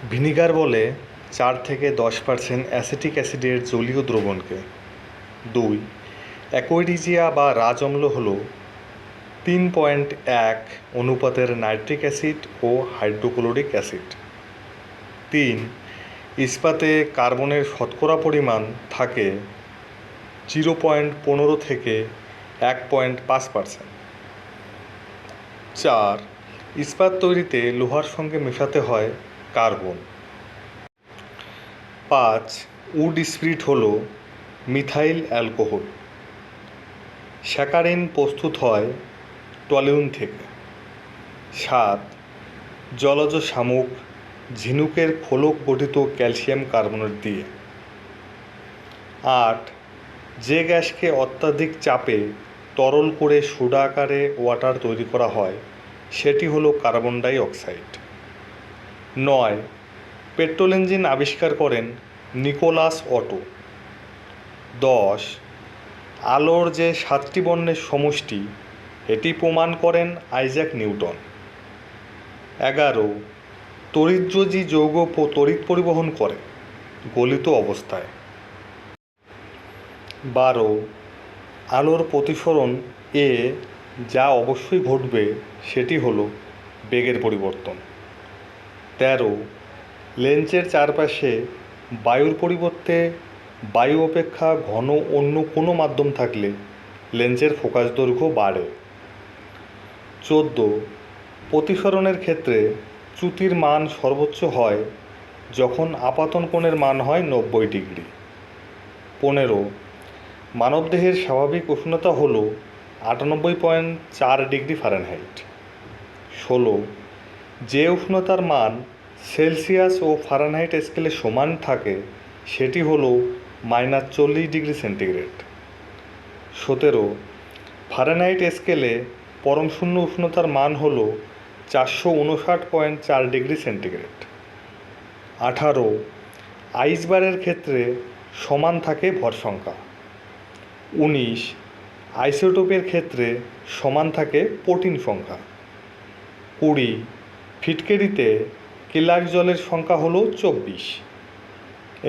Vinegar বলে 4 থেকে 10% acetic অ্যাসিডের জলীয় দ্রবণকে। 2. অ্যাকোয়ারিজিয়া বা রাজ অম্ল হল 3.1 অনুপাতের নাইট্রিক অ্যাসিড ও হাইড্রোক্লোরিক অ্যাসিড। 3. ইস্পাতে কার্বনের শতকরা পরিমাণ থাকে 0.15 থেকে 1.5%। 4. ইস্পাত তৈরিতে লোহার সঙ্গে মেশাতে হয় কার্বন। 5. উড স্পিরিট হল মিথাইল অ্যালকোহল। স্যাকারিন প্রস্তুত হয় টলিউন থেকে। 7. জলজ শামুক ঝিনুকের ফলক গঠিত ক্যালসিয়াম কার্বনেট দিয়ে। 8. যে গ্যাসকে অত্যাধিক চাপে তরল করে সোডা আকারে ওয়াটার তৈরি করা হয় সেটি হলো carbon die oxide. 9. Petrol engine আবিষ্কার করেন নিকোলাস অটো। 10. আলোর যে 7টি বর্ণের সমষ্টি এটি প্রমাণ করেন আইজ্যাক নিউটন। 11. তড়িৎযোজী যৌগ তড়িৎ পরিবহন করে গলিত অবস্থায়। 12. আলোর প্রতিসরণ এ যা অবশ্যই ঘটবে সেটি হলো বেগের পরিবর্তন। 13. লেন্সের চারপাশে বায়ুর পরিবর্তে বায়ু অপেক্ষা ঘন অন্য কোনো মাধ্যম থাকলে লেন্সের ফোকাস দৈর্ঘ্য বাড়ে। 14. প্রতিসরণের ক্ষেত্রে চ্যুতির মান সর্বোচ্চ হয় যখন আপাতন কোণের মান হয় 90 ডিগ্রি। 15. মানবদেহের স্বাভাবিক উষ্ণতা হল 98.4 ডিগ্রি ফারেনহাইট। 16. যে উষ্ণতার মান সেলসিয়াস ও ফারেনহাইট স্কেলে সমান থাকে সেটি হল -40 ডিগ্রি সেন্টিগ্রেড। 17. ফারেনহাইট স্কেলে পরম শূন্য উষ্ণতার মান হল 459.4 ডিগ্রি সেন্টিগ্রেড। 18. আইসবারের ক্ষেত্রে সমান থাকে ভর সংখ্যা। 19. আইসোটোপের ক্ষেত্রে সমান থাকে প্রোটিন সংখ্যা। 20. ফিটকিরিতে কেলাক জলের সংখ্যা হল 24।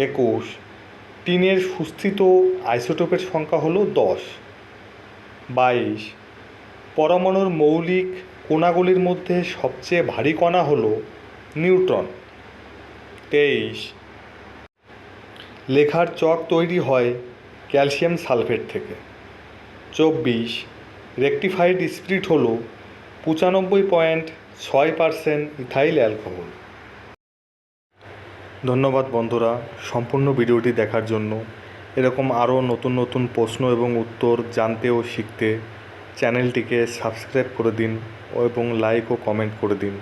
21. টিনের সুস্থিত আইসোটোপের সংখ্যা হল 10। 22. পরমাণুর মৌলিক কণাগুলির মধ্যে সবচেয়ে ভারী কণা হল নিউট্রন। 23. লেখার চক তৈরি হয় ক্যালসিয়াম সালফেট থেকে। 24. রেকটিফাইড স্পিরিট হল 95.6% ইথাইল অ্যালকোহল। ধন্যবাদ বন্ধুরা সম্পূর্ণ ভিডিওটি দেখার জন্য। এরকম আরও নতুন নতুন প্রশ্ন এবং উত্তর জানতে ও শিখতে চ্যানেলটিকে সাবস্ক্রাইব করে দিন এবং লাইক ও কমেন্ট করে দিন।